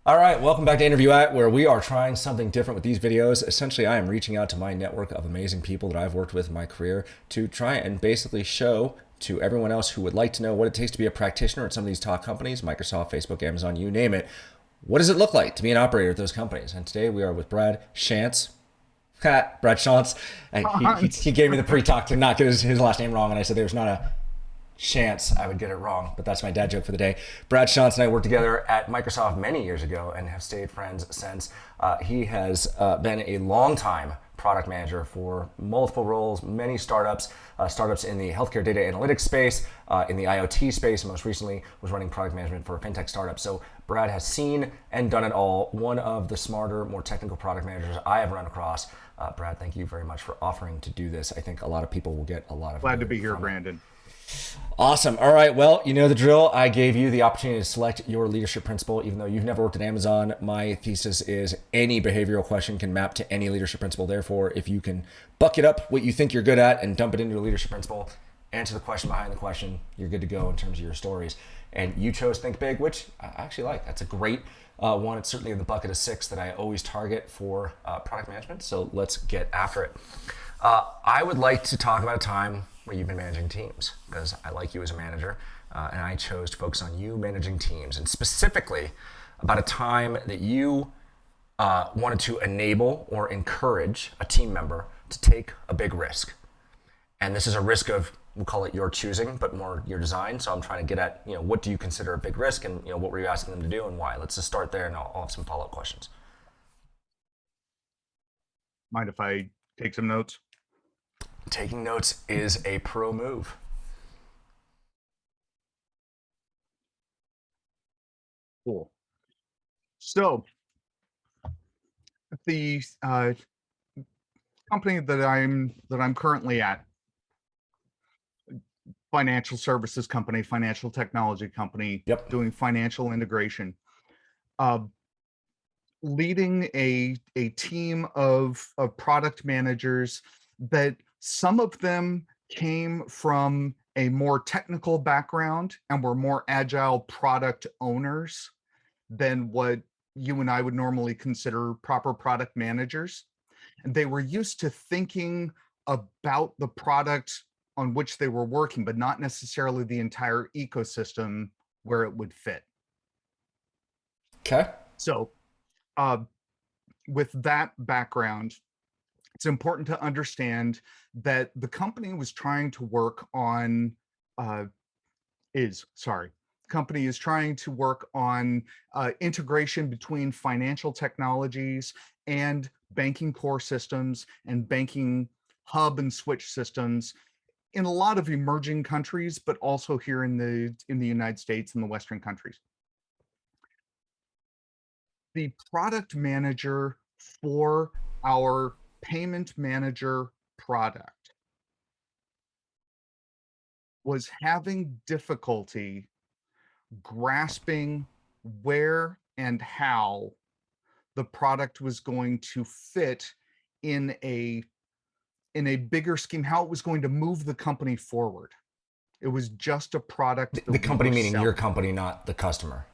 All right, welcome back to InterviewAt, where we are trying something different with these videos. Essentially, I am reaching out to my network of amazing people that I've worked with in my career to try and basically show to everyone else who would like to know what it takes to be a practitioner at some of these top companies, Microsoft, Facebook, Amazon, you name it. What does it look like to be an operator at those companies? And today we are with Brad Shantz. Brad Shantz. And he gave me the pre-talk to not get his last name wrong, and I said there's not a chance I would get it wrong, but that's my dad joke for the day. Brad Shantz and I worked together at Microsoft many years ago and have stayed friends since. He has been a long time product manager for multiple roles, many startups, startups in the healthcare data analytics space, in the IoT space, and most recently was running product management for a fintech startup. So Brad has seen and done it all. One of the smarter, more technical product managers I have run across. Brad, thank you very much for offering to do this. I think a lot of people will get a lot of Glad to be here, Brandon. Awesome. All right. Well, you know the drill. I gave you the opportunity to select your leadership principle, even though you've never worked at Amazon. My thesis is any behavioral question can map to any leadership principle. Therefore, if you can bucket up what you think you're good at and dump it into a leadership principle, answer the question behind the question, you're good to go in terms of your stories. And you chose Think Big, which I actually like. That's a great one. It's certainly in the bucket of 6 that I always target for product management. So let's get after it. I would like to talk about a time where you've been managing teams, because I like you as a manager, and I chose to focus on you managing teams, and specifically about a time that you wanted to enable or encourage a team member to take a big risk. And this is a risk of, we'll call it your choosing, but more your design. So I'm trying to get at, what do you consider a big risk, and what were you asking them to do and why? Let's just start there, and I'll have some follow-up questions. Mind if I take some notes? Taking notes is a pro move. Cool. So the company that I'm currently at, financial services company, financial technology company, Yep. doing financial integration, leading a team of product managers that some of them came from a more technical background and were more agile product owners than what you and I would normally consider proper product managers. And they were used to thinking about the product on which they were working, but not necessarily the entire ecosystem where it would fit. Okay. So with that background, it's important to understand that the company was trying to work on company is trying to work on integration between financial technologies and banking core systems and banking hub and switch systems in a lot of emerging countries, but also here in the United States and the Western countries. The product manager for our payment manager product was having difficulty grasping where and how the product was going to fit in a bigger scheme, how it was going to move the company forward. It was just a product that The we company were meaning selling. your company, not the customer.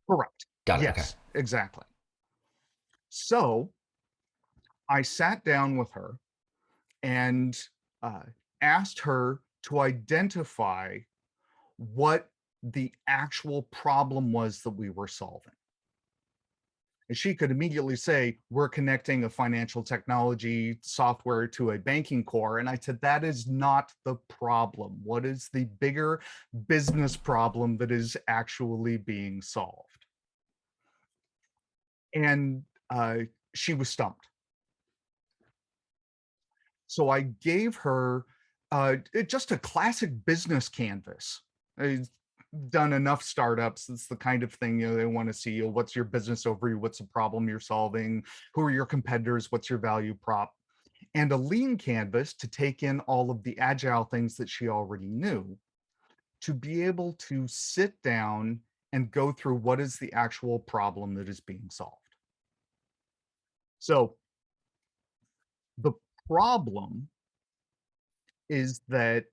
Correct. Got it. Okay. Yes, exactly. So I sat down with her and asked her to identify what the actual problem was that we were solving. And she could immediately say, we're connecting a financial technology software to a banking core. And I said, that is not the problem. What is the bigger business problem that is actually being solved? And she was stumped. So I gave her just a classic business canvas. I've done enough startups. It's the kind of thing they want to see. What's your business overview? What's the problem you're solving? Who are your competitors? What's your value prop? And a lean canvas to take in all of the agile things that she already knew, to be able to sit down and go through what is the actual problem that is being solved. So the problem is that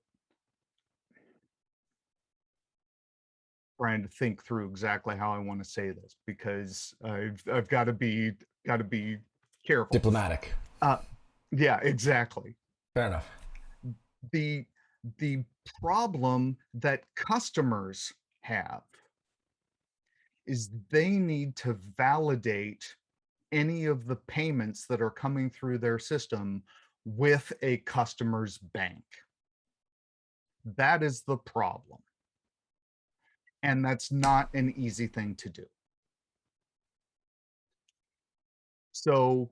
trying to think through exactly how I want to say this because I've got to be careful. Diplomatic. Uh, yeah, exactly. Fair enough. The the problem that customers have is they need to validate any of the payments that are coming through their system with a customer's bank. That is the problem. And that's not an easy thing to do. So,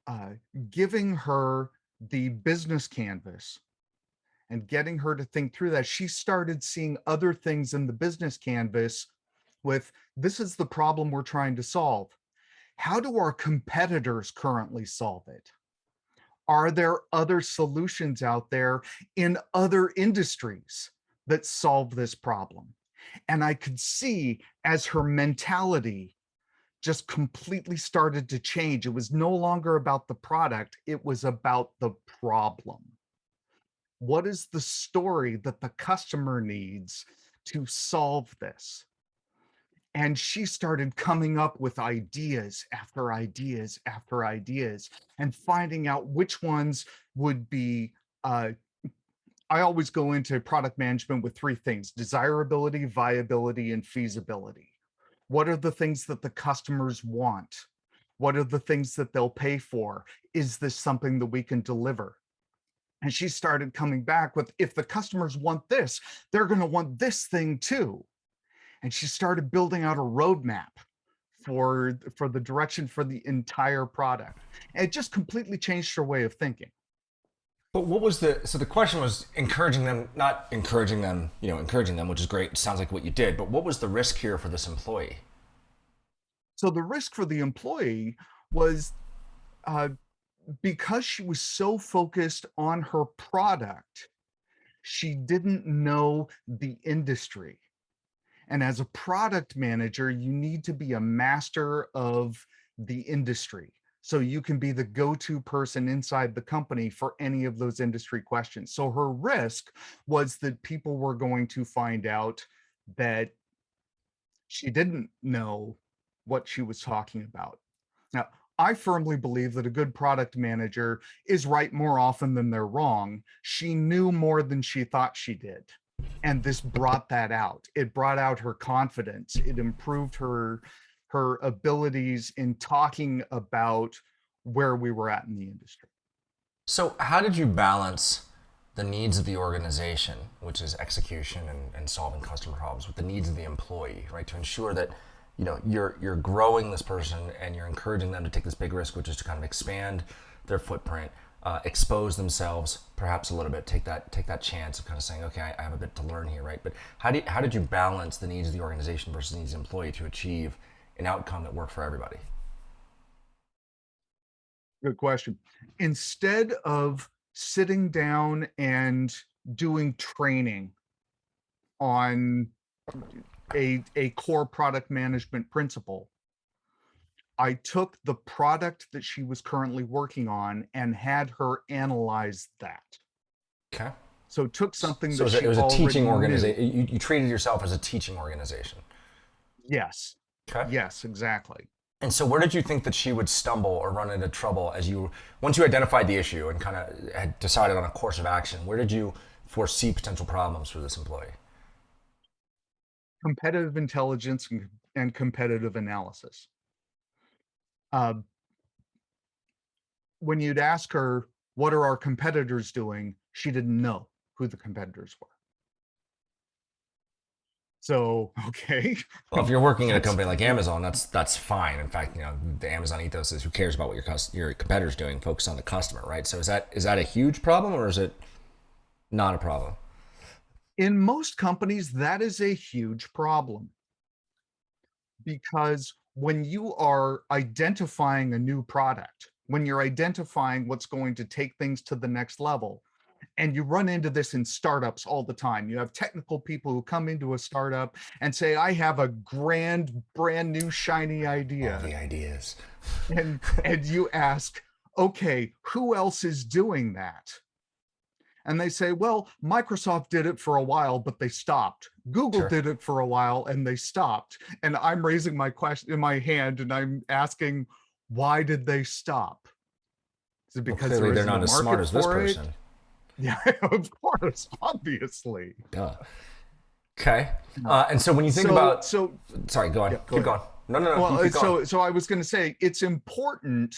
uh, giving her the business canvas and getting her to think through that, she started seeing other things in the business canvas with this is the problem we're trying to solve. How do our competitors currently solve it? Are there other solutions out there in other industries that solve this problem? And I could see as her mentality just completely started to change. It was no longer about the product, it was about the problem. What is the story that the customer needs to solve this? And she started coming up with ideas after ideas after ideas and finding out which ones would be. I always go into product management with three things: desirability, viability, and feasibility. What are the things that the customers want? What are the things that they'll pay for? Is this something that we can deliver? And she started coming back with, if the customers want this, they're going to want this thing too. And she started building out a roadmap for the direction for the entire product. And it just completely changed her way of thinking. But what was so the question was encouraging them, not encouraging them, encouraging them, which is great. It sounds like what you did, but what was the risk here for this employee? So the risk for the employee was uh, because she was so focused on her product, she didn't know the industry. And as a product manager, you need to be a master of the industry. So you can be the go-to person inside the company for any of those industry questions. So her risk was that people were going to find out that she didn't know what she was talking about. Now, I firmly believe that a good product manager is right more often than they're wrong. She knew more than she thought she did. And this brought that out. It brought out her confidence. It improved her abilities in talking about where we were at in the industry. So, how did you balance the needs of the organization, which is execution and solving customer problems, with the needs of the employee, right? To ensure that you're growing this person and you're encouraging them to take this big risk, which is to kind of expand their footprint, expose themselves perhaps a little bit, take that chance of kind of saying, okay, I have a bit to learn here, right? But how did you balance the needs of the organization versus the needs of the employee to achieve an outcome that worked for everybody? Good question. Instead of sitting down and doing training on a core product management principle, I took the product that she was currently working on and had her analyze that. Okay. So took something So that she it was a teaching already knew. organization. You treated yourself as a teaching organization. Yes. Okay. Yes, exactly. And so where did you think that she would stumble or run into trouble once you identified the issue and kind of had decided on a course of action? Where did you foresee potential problems for this employee? Competitive intelligence and competitive analysis. Uh, when you'd ask her, what are our competitors doing? She didn't know who the competitors were. So, okay. Well, if you're working in a company like Amazon, that's fine. In fact, the Amazon ethos is who cares about what your competitors doing? Focus on the customer, right? So is that a huge problem or is it not a problem? In most companies, that is a huge problem because when you are identifying a new product, when you're identifying what's going to take things to the next level, and you run into this in startups all the time. You have technical people who come into a startup and say, I have a brand new shiny idea. All the ideas. And you ask, okay, who else is doing that? And they say, well, Microsoft did it for a while, but they stopped. Google Sure. did it for a while and they stopped. And I'm raising my question in my hand and I'm asking, why did they stop? Is it Well, because clearly there they're isn't a not as smart market as this for it? person. Yeah, of course, obviously. Duh. Okay. No. And so when you think So, about, so sorry, go on. yeah, go Keep ahead. going. No, no, no. You Well, keep going. so I was going to say it's important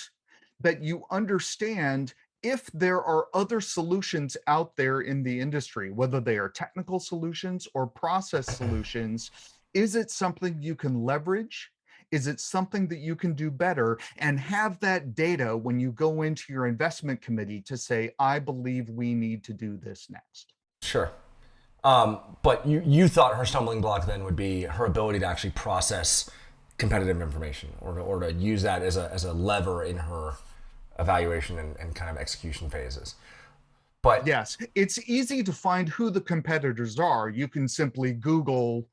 that you understand if there are other solutions out there in the industry, whether they are technical solutions or process solutions. Is it something you can leverage? Is it something that you can do better? And have that data when you go into your investment committee to say, I believe we need to do this next. Sure. But you thought her stumbling block then would be her ability to actually process competitive information, or to use that as a lever in her evaluation and kind of execution phases. But Yes, it's easy to find who the competitors are. You can simply Google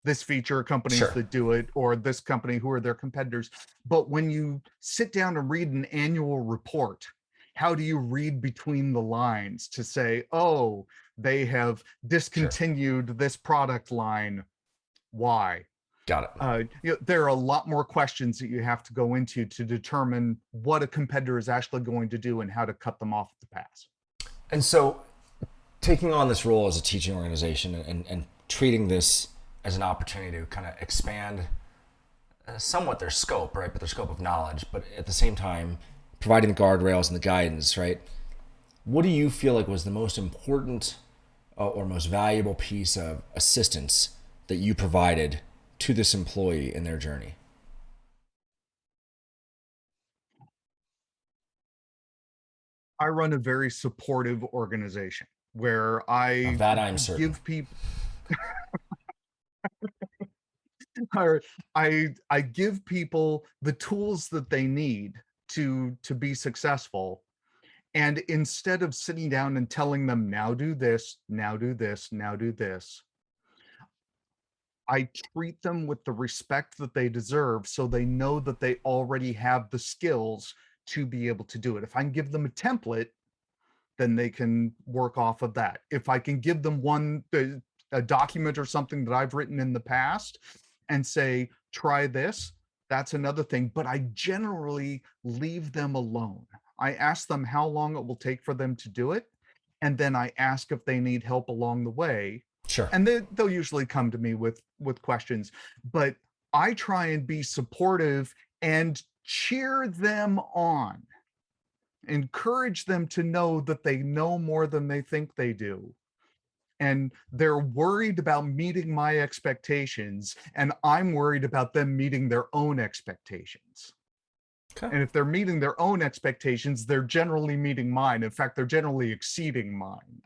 this feature, companies sure, that do it, or this company, who are their competitors. But when you sit down and read an annual report, how do you read between the lines to say, oh, they have sure, discontinued this product line? Why? got it. There are a lot more questions that you have to go into to determine what a competitor is actually going to do and how to cut them off at the pass. And so, taking on this role as a teaching organization and treating this as an opportunity to kind of expand somewhat their scope, right? But their scope of knowledge, but at the same time, providing the guardrails and the guidance, right? What do you feel like was the most important or most valuable piece of assistance that you provided to this employee in their journey? I run a very supportive organization where Of I that, I'm certain. give people or I give people the tools that they need to be successful. And instead of sitting down and telling them, now do this, now do this, now do this, I treat them with the respect that they deserve so they know that they already have the skills to be able to do it. If I can give them a template, then they can work off of that. If I can give them a document or something that I've written in the past and say, try this, that's another thing. But I generally leave them alone. I ask them how long it will take for them to do it. And then I ask if they need help along the way. Sure. And they'll usually come to me with questions. But I try and be supportive and cheer them on, encourage them to know that they know more than they think they do. And they're worried about meeting my expectations, and I'm worried about them meeting their own expectations. Okay. And if they're meeting their own expectations, they're generally meeting mine. In fact, they're generally exceeding mine,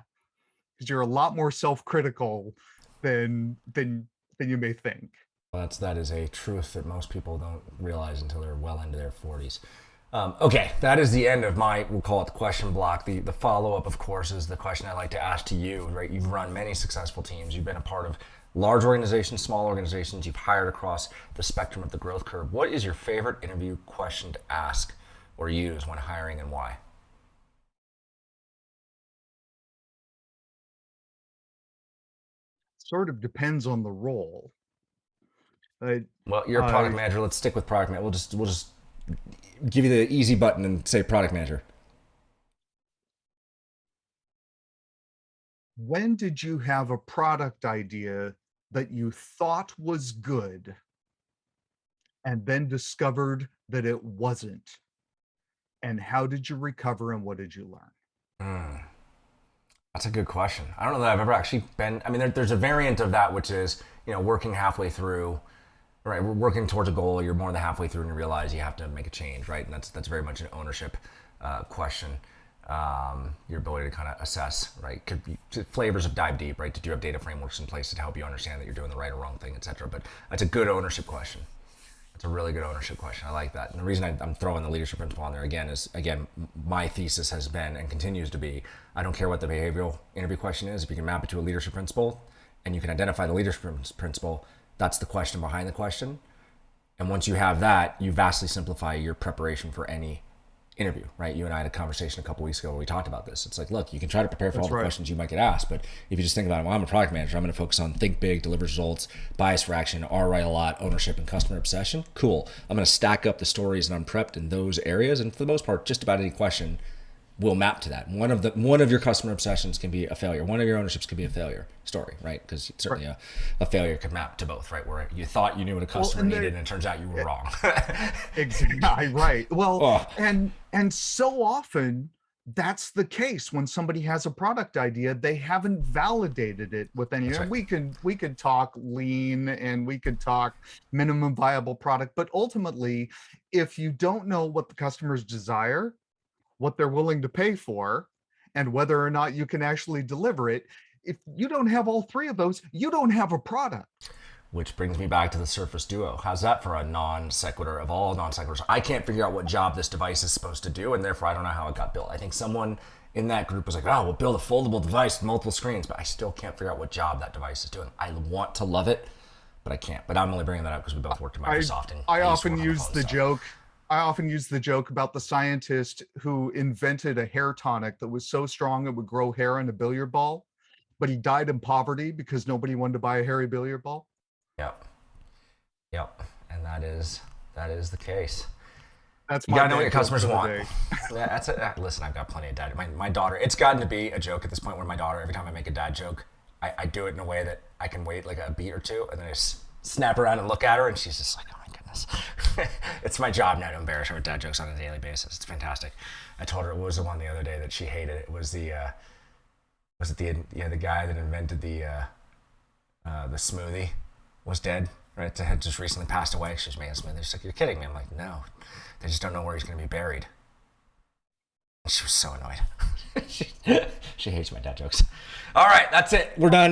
because you're a lot more self-critical than you may think. Well, that is a truth that most people don't realize until they're well into their 40s. Okay, that is the end of my, we'll call it the question block. The follow-up, of course, is the question I like to ask to you, right? You've run many successful teams. You've been a part of large organizations, small organizations. You've hired across the spectrum of the growth curve. What is your favorite interview question to ask or use when hiring, and why? Sort of depends on the role. Uh, Well, you're a uh, product manager. Let's stick with product manager. We'll just give you the easy button and say product manager. when did you have a product idea that you thought was good and then discovered that it wasn't? And how did you recover and what did you learn? That's a good question. I don't know that I've ever actually been. I mean, there's a variant of that, which is, working halfway through, right? We're working towards a goal. You're more than halfway through, and you realize you have to make a change, right? And that's very much an ownership question. Your ability to kind of assess, right? Could be flavors of dive deep, right? Did you have data frameworks in place to help you understand that you're doing the right or wrong thing, et cetera? But that's a good ownership question. That's a really good ownership question. I like that. And the reason I'm throwing the leadership principle on there again is, my thesis has been and continues to be, I don't care what the behavioral interview question is. If you can map it to a leadership principle and you can identify the leadership principle, that's the question behind the question. And once you have that, you vastly simplify your preparation for any interview, right? You and I had a conversation a couple weeks ago where we talked about this. It's like, look, you can try to prepare for all the questions you might get asked, but if you just think about it, well, I'm a product manager, I'm going to focus on think big, deliver results, bias for action, ROI a lot, ownership, and customer obsession. Cool. I'm going to stack up the stories and I'm prepped in those areas. And for the most part, just about any question will map to that. One of your customer obsessions can be a failure. One of your ownerships can be a failure story, right? Because certainly a failure could map to both, right? Where you thought you knew what a customer needed, and it turns out you were wrong. Exactly right. Well, and so often that's the case when somebody has a product idea, they haven't validated it with any. Right. We could talk lean and we could talk minimum viable product, but ultimately, if you don't know what the customers desire, what they're willing to pay for, and whether or not you can actually deliver it, if you don't have all three of those, you don't have a product. Which brings me back to the Surface Duo. How's that for a non sequitur of all non sequiturs? I can't figure out what job this device is supposed to do, and therefore I don't know how it got built. I think someone in that group was like, oh, we'll build a foldable device with multiple screens, but I still can't figure out what job that device is doing. I want to love it, but I can't. But I'm only bringing that up because we both worked at Microsoft. I often use the joke. I often use the joke about the scientist who invented a hair tonic that was so strong it would grow hair in a billiard ball, but he died in poverty because nobody wanted to buy a hairy billiard ball. Yep. And that is the case. That's you gotta know what your customers want. Yeah, that's it. Listen, I've got plenty of dad. My daughter, it's gotten to be a joke at this point where my daughter, every time I make a dad joke, I do it in a way that I can wait like a beat or two, and then I snap around and look at her, and she's just like, oh my goodness. It's my job now to embarrass her with dad jokes on a daily basis. It's fantastic. I told her, what was the one the other day that she hated? It was the guy that invented the smoothie was dead, right? Had just recently passed away. She was making a smoothie. She's like, you're kidding me. I'm like, no, they just don't know where he's going to be buried. And she was so annoyed. She hates my dad jokes. All right, that's it. We're done.